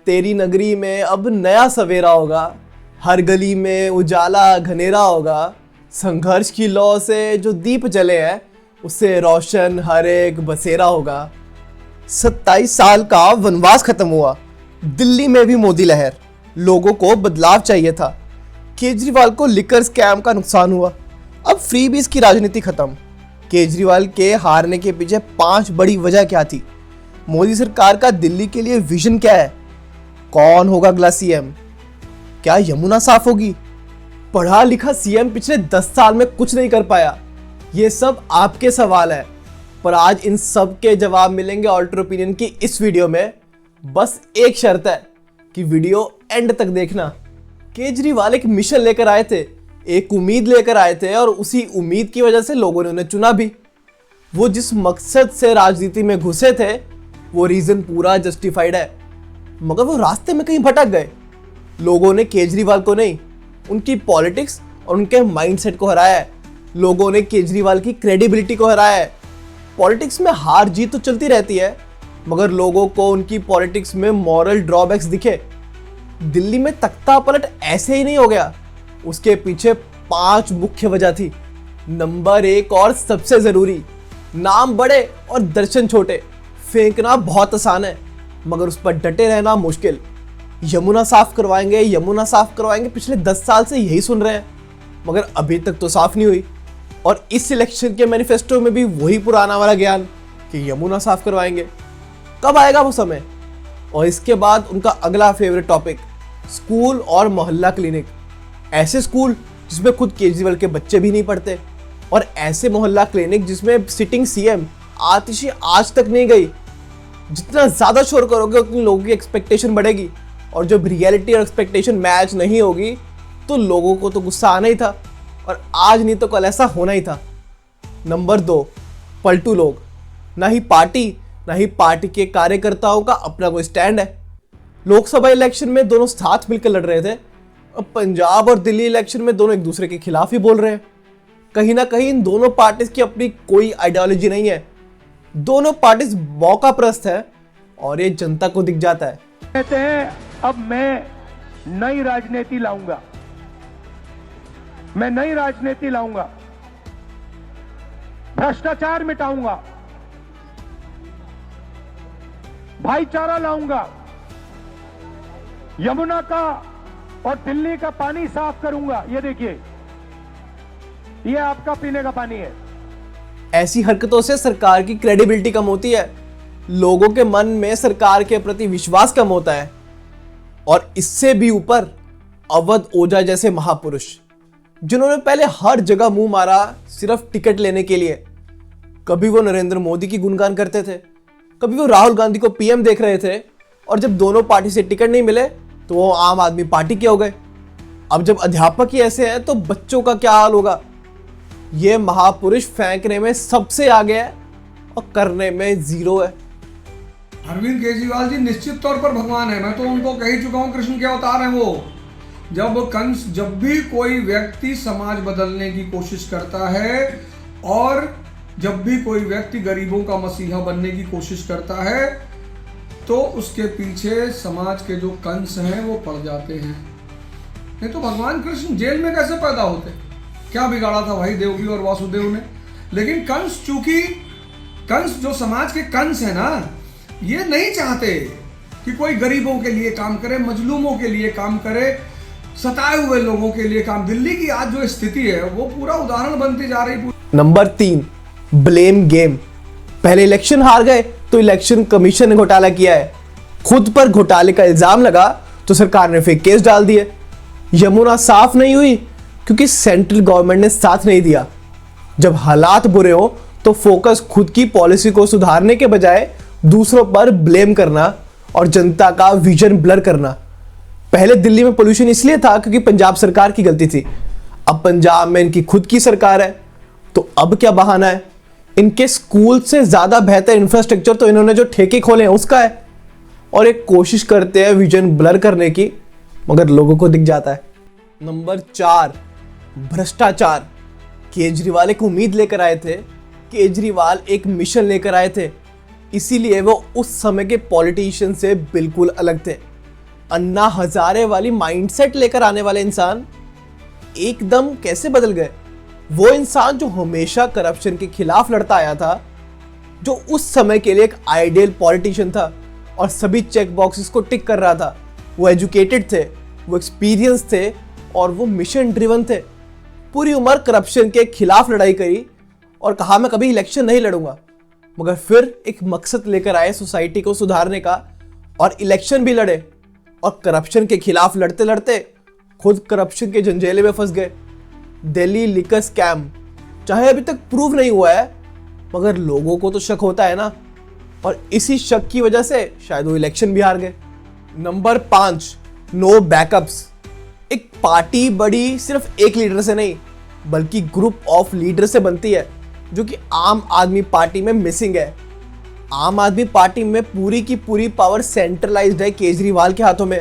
तेरी नगरी में अब नया सवेरा होगा, हर गली में उजाला घनेरा होगा, संघर्ष की लौ से जो दीप जले हैं उससे रोशन हर एक बसेरा होगा। 27 साल का वनवास खत्म हुआ, दिल्ली में भी मोदी लहर, लोगों को बदलाव चाहिए था। केजरीवाल को लिकर स्कैम का नुकसान हुआ, अब फ्रीबीज की राजनीति खत्म। केजरीवाल के हारने के पीछे 5 बड़ी वजह क्या थी? मोदी सरकार का दिल्ली के लिए विजन क्या है? कौन होगा अगला सीएम? क्या यमुना साफ होगी? पढ़ा लिखा सीएम पिछले 10 साल में कुछ नहीं कर पाया। ये सब आपके सवाल है, पर आज इन सब के जवाब मिलेंगे ऑल्टर ओपिनियन की इस वीडियो में। बस एक शर्त है कि वीडियो एंड तक देखना। केजरीवाल एक मिशन लेकर आए थे, एक उम्मीद लेकर आए थे, और उसी उम्मीद की वजह से लोगों ने उन्हें चुना भी। वो जिस मकसद से राजनीति में घुसे थे वो रीजन पूरा जस्टिफाइड है, मगर वो रास्ते में कहीं भटक गए। लोगों ने केजरीवाल को नहीं, उनकी पॉलिटिक्स और उनके माइंडसेट को हराया है। लोगों ने केजरीवाल की क्रेडिबिलिटी को हराया है। पॉलिटिक्स में हार जीत तो चलती रहती है, मगर लोगों को उनकी पॉलिटिक्स में मॉरल ड्रॉबैक्स दिखे। दिल्ली में तख्ता पलट ऐसे ही नहीं हो गया, उसके पीछे 5 मुख्य वजह थी। नंबर 1 और सबसे जरूरी, नाम बड़े और दर्शन छोटे। फेंकना बहुत आसान है, मगर उस पर डटे रहना मुश्किल। यमुना साफ करवाएंगे, यमुना साफ करवाएंगे, पिछले 10 साल से यही सुन रहे हैं, मगर अभी तक तो साफ नहीं हुई। और इस इलेक्शन के मैनिफेस्टो में भी वही पुराना वाला ज्ञान कि यमुना साफ करवाएंगे। कब आएगा वो समय? और इसके बाद उनका अगला फेवरेट टॉपिक, स्कूल और मोहल्ला क्लिनिक। ऐसे स्कूल जिसमें खुद केजरीवाल के बच्चे भी नहीं पढ़ते, और ऐसे मोहल्ला क्लिनिक जिसमें सिटिंग सीएम आतिशी आज तक नहीं गई। जितना ज़्यादा शोर करोगे उतनी लोगों की एक्सपेक्टेशन बढ़ेगी, और जब रियलिटी और एक्सपेक्टेशन मैच नहीं होगी तो लोगों को तो गुस्सा आना ही था, और आज नहीं तो कल ऐसा होना ही था। नंबर 2, पलटू लोग। ना ही पार्टी के कार्यकर्ताओं का अपना कोई स्टैंड है। लोकसभा इलेक्शन में दोनों साथ मिलकर लड़ रहे थे, अब पंजाब और दिल्ली इलेक्शन में दोनों एक दूसरे के खिलाफ ही बोल रहे हैं। कहीं ना कहीं इन दोनों पार्टीज की अपनी कोई आइडियोलॉजी नहीं है। दोनों पार्टीज मौका प्रस्त है, और ये जनता को दिख जाता है। कहते हैं अब मैं नई राजनीति लाऊंगा, मैं नई राजनीति लाऊंगा, भ्रष्टाचार मिटाऊंगा, भाईचारा लाऊंगा, यमुना का और दिल्ली का पानी साफ करूंगा। ये देखिए, ये आपका पीने का पानी है। ऐसी हरकतों से सरकार की क्रेडिबिलिटी कम होती है, लोगों के मन में सरकार के प्रति विश्वास कम होता है। और इससे भी ऊपर अवध ओझा जैसे महापुरुष, जिन्होंने पहले हर जगह मुंह मारा सिर्फ टिकट लेने के लिए। कभी वो नरेंद्र मोदी की गुणगान करते थे, कभी वो राहुल गांधी को पीएम देख रहे थे, और जब दोनों पार्टी से टिकट नहीं मिले तो वो आम आदमी पार्टी के हो गए। अब जब अध्यापक ही ऐसे हैं तो बच्चों का क्या हाल होगा? ये महापुरुष फेंकने में सबसे आगे है और करने में जीरो है। अरविंद केजरीवाल जी निश्चित तौर पर भगवान है। मैं तो उनको कह ही चुका हूं, कृष्ण के अवतार हैं वो। जब भी कोई व्यक्ति समाज बदलने की कोशिश करता है, और जब भी कोई व्यक्ति गरीबों का मसीहा बनने की कोशिश करता है, तो उसके पीछे समाज के जो कंस हैं वो पड़ जाते हैं। नहीं तो भगवान कृष्ण जेल में कैसे पैदा होते? क्या बिगाड़ा था भाई देवकी और वासुदेव ने? लेकिन कंस, चूंकि कंस जो समाज के कंस है ना, ये नहीं चाहते कि कोई गरीबों के लिए काम करे, मजलूमों के लिए काम करे, सताए हुए लोगों के लिए काम। दिल्ली की आज जो स्थिति है वो पूरा उदाहरण बनती जा रही। Number 3, blame game. पहले इलेक्शन हार गए तो इलेक्शन कमीशन ने घोटाला किया है, खुद पर घोटाले का इल्जाम लगा तो सरकार ने फेक केस डाल दिए। यमुना साफ नहीं हुई क्योंकि सेंट्रल गवर्नमेंट ने साथ नहीं दिया। जब हालात बुरे हो तो फोकस खुद की पॉलिसी को सुधारने के बजाय दूसरों पर ब्लेम करना और जनता का विजन ब्लर करना। पहले दिल्ली में पोल्यूशन इसलिए था क्योंकि पंजाब सरकार की गलती थी, अब पंजाब में इनकी खुद की सरकार है, तो अब क्या बहाना है? इनके स्कूल से ज्यादा बेहतर इंफ्रास्ट्रक्चर तो इन्होंने जो ठेके खोले हैं उसका है, और एक कोशिश करते हैं विजन ब्लर करने की, मगर लोगों को दिख जाता है। नंबर 4, भ्रष्टाचार। केजरीवाल एक उम्मीद लेकर आए थे, केजरीवाल एक मिशन लेकर आए थे, इसीलिए वो उस समय के पॉलिटिशियन से बिल्कुल अलग थे। अन्ना हजारे वाली माइंडसेट लेकर आने वाले इंसान एकदम कैसे बदल गए? वो इंसान जो हमेशा करप्शन के खिलाफ लड़ता आया था, जो उस समय के लिए एक आइडियल पॉलिटिशियन था और सभी चेक बॉक्सेस को टिक कर रहा था। वो एजुकेटेड थे, वो एक्सपीरियंस थे और वो मिशन ड्रिवन थे। पूरी उम्र करप्शन के खिलाफ लड़ाई करी और कहा मैं कभी इलेक्शन नहीं लड़ूंगा, मगर फिर एक मकसद लेकर आए सोसाइटी को सुधारने का और इलेक्शन भी लड़े और करप्शन के खिलाफ लड़ते लड़ते खुद करप्शन के जंजीले में फंस गए। दिल्ली लिकर स्कैम चाहे अभी तक प्रूव नहीं हुआ है, मगर लोगों को तो शक होता है ना, और इसी शक की वजह से शायद वो इलेक्शन भी हार गए। Number 5, no backups. एक पार्टी बड़ी सिर्फ एक लीडर से नहीं बल्कि ग्रुप ऑफ लीडर से बनती है, जो कि आम आदमी पार्टी में मिसिंग है। आम आदमी पार्टी में पूरी की पूरी पावर सेंट्रलाइज्ड है केजरीवाल के हाथों में,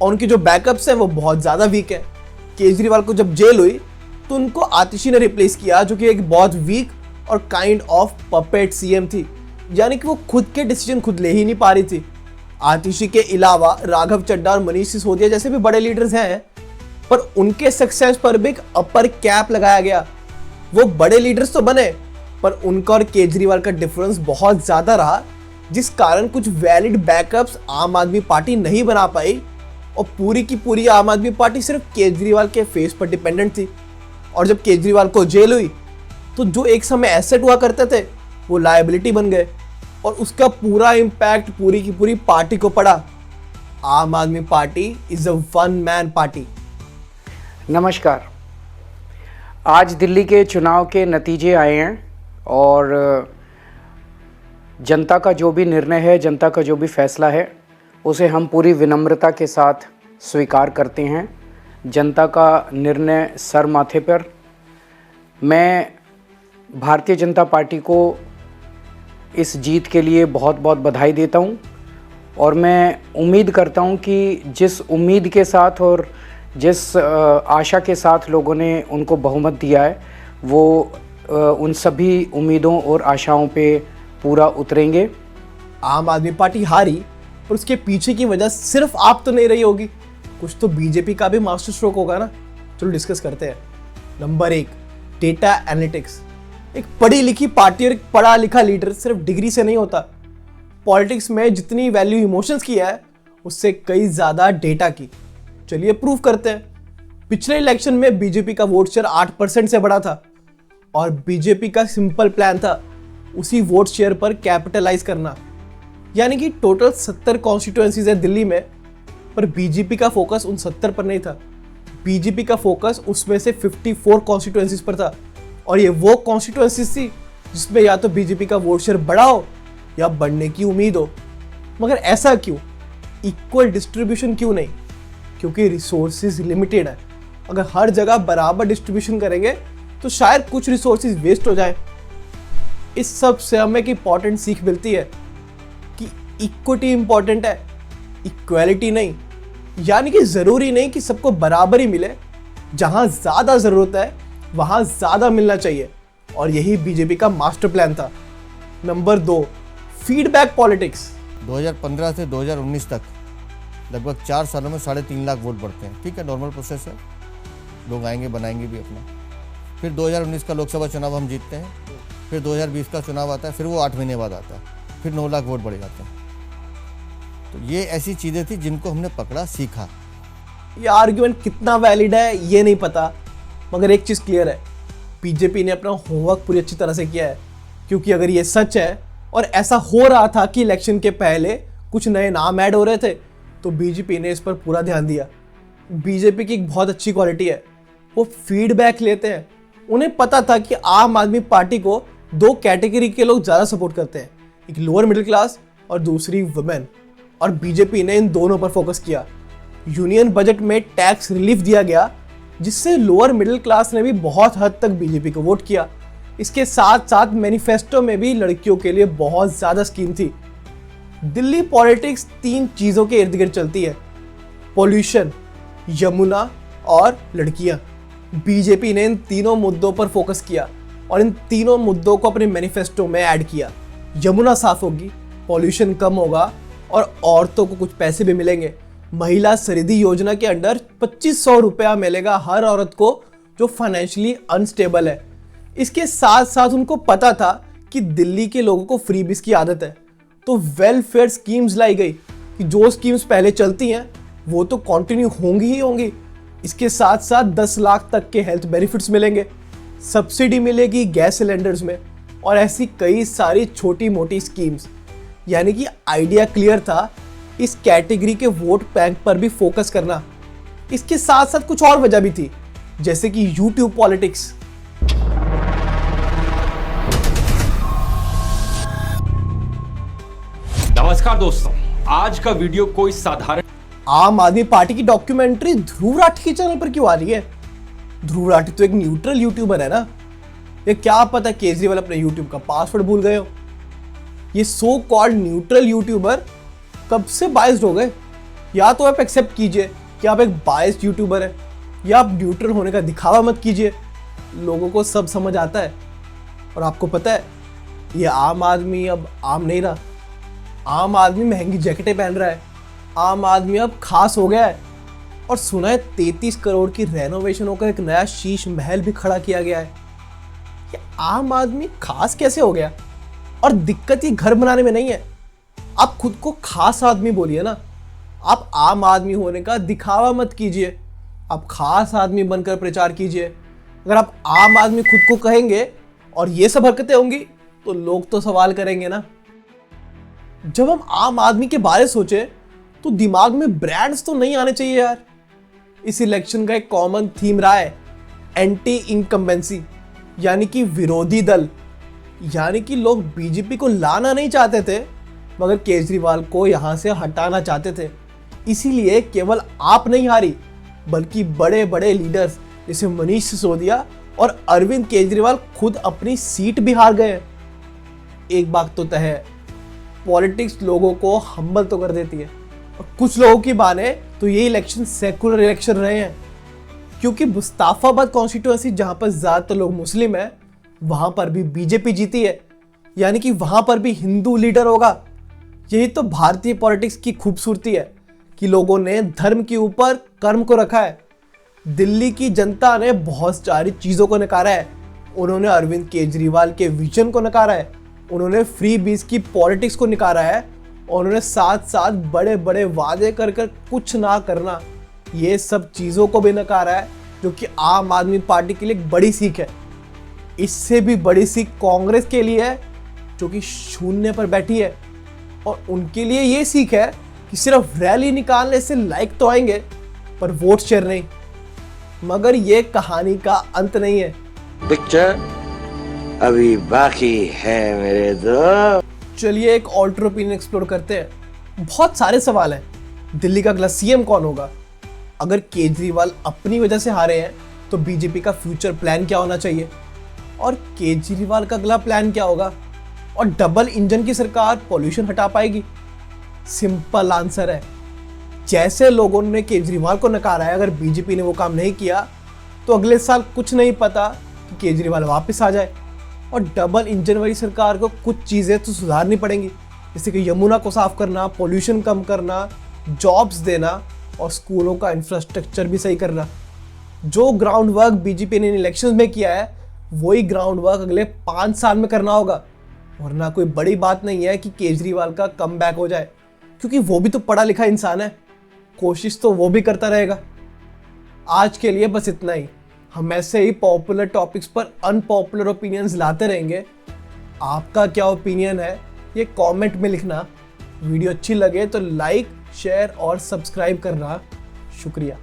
और उनकी जो बैकअप्स हैं वो बहुत ज़्यादा वीक है। केजरीवाल को जब जेल हुई तो उनको आतिशी ने रिप्लेस किया, जो कि एक बहुत वीक और काइंड ऑफ पपेट सीएम थी, यानी कि वो खुद के डिसीजन खुद ले ही नहीं पा रही थी। आतिशी के अलावा राघव चड्ढा और मनीष सिसोदिया जैसे भी बड़े लीडर्स हैं, पर उनके सक्सेस पर भी एक अपर कैप लगाया गया। वो बड़े लीडर्स तो बने, पर उनका और केजरीवाल का डिफरेंस बहुत ज़्यादा रहा, जिस कारण कुछ वैलिड बैकअप्स आम आदमी पार्टी नहीं बना पाई और पूरी की पूरी आम आदमी पार्टी सिर्फ केजरीवाल के फेस पर डिपेंडेंट थी। और जब केजरीवाल को जेल हुई तो जो एक समय एसेट हुआ करते थे वो लायबिलिटी बन गए, और उसका पूरा इम्पैक्ट पूरी की पूरी पार्टी को पड़ा। आम आदमी party is a one man party. नमस्कार। आज दिल्ली के चुनाव के नतीजे आए हैं और जनता का जो भी निर्णय है, जनता का जो भी फैसला है, उसे हम पूरी विनम्रता के साथ स्वीकार करते हैं। जनता का निर्णय सर माथे पर। मैं भारतीय जनता पार्टी को इस जीत के लिए बहुत बहुत बधाई देता हूं, और मैं उम्मीद करता हूं कि जिस उम्मीद के साथ और जिस आशा के साथ लोगों ने उनको बहुमत दिया है, वो उन सभी उम्मीदों और आशाओं पे पूरा उतरेंगे। आम आदमी पार्टी हारी, पर उसके पीछे की वजह सिर्फ आप तो नहीं रही होगी, कुछ तो बीजेपी का भी मास्टर स्ट्रोक होगा ना। चलो डिस्कस करते हैं। Number 1, data analytics. एक पढ़ी लिखी पार्टी और एक पढ़ा लिखा लीडर सिर्फ डिग्री से नहीं होता। पॉलिटिक्स में जितनी वैल्यू इमोशंस की है, उससे कई ज्यादा डेटा की। चलिए प्रूव करते हैं। पिछले इलेक्शन में बीजेपी का वोट शेयर 8% से बढ़ा था, और बीजेपी का सिंपल प्लान था उसी वोट शेयर पर कैपिटलाइज करना। यानी कि टोटल 70 कॉन्स्टिट्यूएंसीज है दिल्ली में, पर बीजेपी का फोकस उन 70 पर नहीं था। बीजेपी का फोकस उसमें से 54 कॉन्स्टिट्यूएंसीज पर था, और ये वो कॉन्स्टिट्यूएंसीज थी जिसमें या तो बीजेपी का वोट शेयर बढ़ा हो या बढ़ने की उम्मीद हो। मगर ऐसा क्यों? इक्वल डिस्ट्रीब्यूशन क्यों नहीं? क्योंकि रिसोर्सेज लिमिटेड है। अगर हर जगह बराबर डिस्ट्रीब्यूशन करेंगे तो शायद कुछ रिसोर्सेज वेस्ट हो जाए। इस सब से हमें एक इंपॉर्टेंट सीख मिलती है कि इक्विटी इंपॉर्टेंट है, इक्वालिटी नहीं। यानी कि जरूरी नहीं कि सबको बराबर ही मिले, जहां ज्यादा जरूरत है वहां ज्यादा मिलना चाहिए, और यही बीजेपी का मास्टर प्लान था। Number 2, feedback politics. 2015 से 2019 तक लगभग 4 सालों में 3.5 लाख वोट बढ़ते हैं। ठीक है, नॉर्मल प्रोसेस है, लोग आएंगे बनाएंगे भी अपना। फिर 2019 का लोकसभा चुनाव हम जीतते हैं, फिर 2020 का चुनाव आता है, फिर वो 8 महीने बाद आता है, फिर 9 लाख वोट बढ़ जाते हैं। तो ये ऐसी चीज़ें थी जिनको हमने पकड़ा, सीखा। ये आर्ग्यूमेंट कितना वैलिड है ये नहीं पता, मगर एक चीज़ क्लियर है, बीजेपी ने अपना होमवर्क पूरी अच्छी तरह से किया है। क्योंकि अगर ये सच है और ऐसा हो रहा था कि इलेक्शन के पहले कुछ नए नाम ऐड हो रहे थे, तो बीजेपी ने इस पर पूरा ध्यान दिया। बीजेपी की एक बहुत अच्छी क्वालिटी है, वो फीडबैक लेते हैं। उन्हें पता था कि आम आदमी पार्टी को 2 कैटेगरी के लोग ज़्यादा सपोर्ट करते हैं, एक लोअर मिडिल क्लास और दूसरी वुमेन, और बीजेपी ने इन दोनों पर फोकस किया। यूनियन बजट में टैक्स रिलीफ दिया गया, जिससे लोअर मिडिल क्लास ने भी बहुत हद तक बीजेपी को वोट किया। इसके साथ साथ मैनिफेस्टो में भी लड़कियों के लिए बहुत ज़्यादा स्कीम थी। दिल्ली पॉलिटिक्स 3 चीज़ों के इर्द गिर्द चलती है, पॉल्यूशन, यमुना और लड़कियां। बीजेपी ने इन तीनों मुद्दों पर फोकस किया और इन तीनों मुद्दों को अपने मैनिफेस्टो में ऐड किया। यमुना साफ होगी, पॉल्यूशन कम होगा और औरतों को कुछ पैसे भी मिलेंगे, महिला समृद्धि योजना के अंडर 2500 रुपया मिलेगा हर औरत को जो फाइनेंशियली अनस्टेबल है। इसके साथ साथ उनको पता था कि दिल्ली के लोगों को फ्रीबीज की आदत है, तो वेलफेयर स्कीम्स लाई गई कि जो स्कीम्स पहले चलती हैं वो तो कंटिन्यू होंगी ही होंगी। इसके साथ साथ 10 लाख तक के हेल्थ बेनिफिट्स मिलेंगे, सब्सिडी मिलेगी गैस सिलेंडर्स में और ऐसी कई सारी छोटी मोटी स्कीम्स। यानी कि आइडिया क्लियर था इस कैटेगरी के वोट बैंक पर भी फोकस करना। इसके साथ साथ कुछ और वजह भी थी, जैसे कि YouTube पॉलिटिक्स। नमस्कार दोस्तों, आज का वीडियो कोई साधारण आम आदमी पार्टी की डॉक्यूमेंट्री ध्रुव राठी के चैनल पर क्यों आ रही है? ध्रुव राठी तो एक न्यूट्रल यूट्यूबर है ना। ये क्या पता केजरीवाल अपने यूट्यूब का पासवर्ड भूल गए हो। ये सो कॉल्ड न्यूट्रल यूट्यूबर कब से बायस्ड हो गए? या तो आप एक्सेप्ट कीजिए कि आप एक बायस्ड यूट्यूबर है, या आप न्यूट्रल होने का दिखावा मत कीजिए। लोगों को सब समझ आता है। और आपको पता है ये आम आदमी अब आम नहीं रहा। आम आदमी महंगी जैकेटें पहन रहा है। आम आदमी अब खास हो गया है। और सुना है 33 करोड़ की रेनोवेशन होकर एक नया शीश महल भी खड़ा किया गया है। ये आम आदमी खास कैसे हो गया? और दिक्कत ये घर बनाने में नहीं है। आप खुद को खास आदमी बोलिए ना। आप आम आदमी होने का दिखावा मत कीजिए, आप खास आदमी बनकर प्रचार कीजिए। अगर आप आम आदमी खुद को कहेंगे और ये सब हरकतें होंगी तो लोग तो सवाल करेंगे ना। जब हम आम आदमी के बारे सोचे तो दिमाग में ब्रांड्स तो नहीं आने चाहिए यार। इस इलेक्शन का एक कॉमन थीम रहा है एंटी इनकम्बेंसी, यानी कि विरोधी दल। यानी कि लोग बीजेपी को लाना नहीं चाहते थे मगर केजरीवाल को यहां से हटाना चाहते थे। इसीलिए केवल आप नहीं हारी बल्कि बड़े बड़े लीडर्स जैसे मनीष सिसोदिया और अरविंद केजरीवाल खुद अपनी सीट भी हार गए। एक बात तो तय है, पॉलिटिक्स लोगों को हम्बल तो कर देती है। और कुछ लोगों की माने तो ये इलेक्शन सेकुलर इलेक्शन रहे हैं, क्योंकि मुस्ताफाबाद कॉन्स्टिट्यूएंसी जहां पर ज्यादातर लोग मुस्लिम है वहां पर भी बीजेपी जीती है। यानी कि वहां पर भी हिंदू लीडर होगा। यही तो भारतीय पॉलिटिक्स की खूबसूरती है कि लोगों ने धर्म के ऊपर कर्म को रखा है। दिल्ली की जनता ने बहुत सारी चीज़ों को नकारा है। उन्होंने अरविंद केजरीवाल के विजन को नकारा है, उन्होंने फ्री बीज की पॉलिटिक्स को नकारा है, और उन्होंने साथ साथ बड़े बड़े वादे कर कर कुछ ना करना, ये सब चीज़ों को भी नकारा है, जो कि आम आदमी पार्टी के लिए एक बड़ी सीख है। इससे भी बड़ी सीख कांग्रेस के लिए है जो कि शून्य पर बैठी है। और उनके लिए ये सीख है कि सिर्फ रैली निकालने से लाइक तो आएंगे पर वोट शेयर नहीं। मगर ये कहानी का अंत नहीं है, पिक्चर अभी बाकी है मेरे दोस्त। चलिए एक ऑल्टर ओपिनियन एक्सप्लोर करते हैं। बहुत सारे सवाल हैं। दिल्ली का अगला सीएम कौन होगा? अगर केजरीवाल अपनी वजह से हारे हैं तो बीजेपी का फ्यूचर प्लान क्या होना चाहिए? और केजरीवाल का अगला प्लान क्या होगा? और डबल इंजन की सरकार पॉल्यूशन हटा पाएगी? सिंपल आंसर है, जैसे लोगों ने केजरीवाल को नकारा है, अगर बीजेपी ने वो काम नहीं किया तो अगले साल कुछ नहीं पता कि केजरीवाल वापस आ जाए। और डबल इंजन वाली सरकार को कुछ चीज़ें तो सुधारनी पड़ेंगी, जैसे कि यमुना को साफ करना, पॉल्यूशन कम करना, जॉब्स देना और स्कूलों का इंफ्रास्ट्रक्चर भी सही करना। जो ग्राउंड वर्क बीजेपी ने इलेक्शन में किया है वही ग्राउंड वर्क अगले 5 साल में करना होगा। वरना कोई बड़ी बात नहीं है कि केजरीवाल का कमबैक हो जाए, क्योंकि वो भी तो पढ़ा लिखा इंसान है, कोशिश तो वो भी करता रहेगा। आज के लिए बस इतना ही। हम ऐसे ही पॉपुलर टॉपिक्स पर अनपॉपुलर ओपिनियंस लाते रहेंगे। आपका क्या ओपिनियन है ये कमेंट में लिखना। वीडियो अच्छी लगे तो लाइक, शेयर और सब्सक्राइब करना। शुक्रिया।